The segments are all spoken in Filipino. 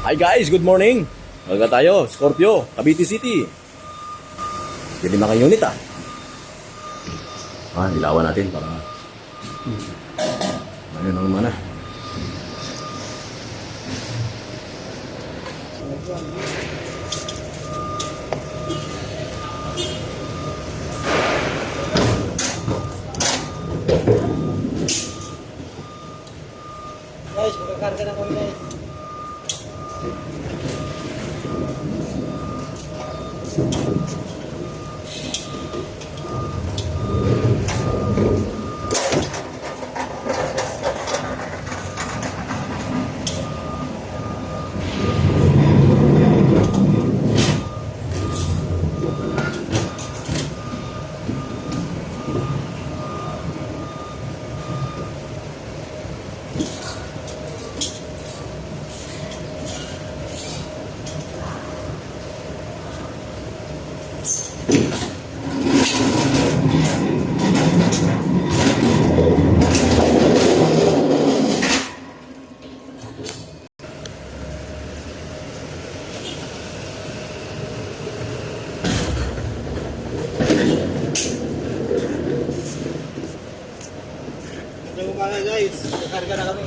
Hi guys, good morning. Magka tayo, Scorpio, Cavite City. Pili na kayo unit ilawan natin para ayun ang mana. Guys, magkakarga na kami guys. Magandang umaga guys, magkakarga na kami.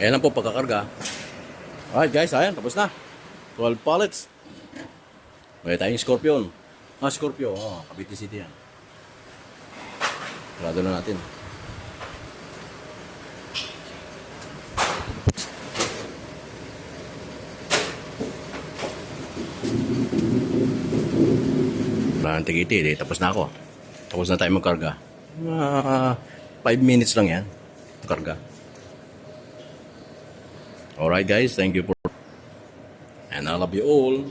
Ayan lang po pagkakarga. Alright guys, ayan, tapos na. 12 pallets. May tayong Scorpion. Scorpio, Cavite City yan. Sarado na natin. Wala nang tigiti, tapos na ako. Tapos na tayo magkarga. 5 minutes lang yan. Magkarga. Alright guys, thank you for and I love you all.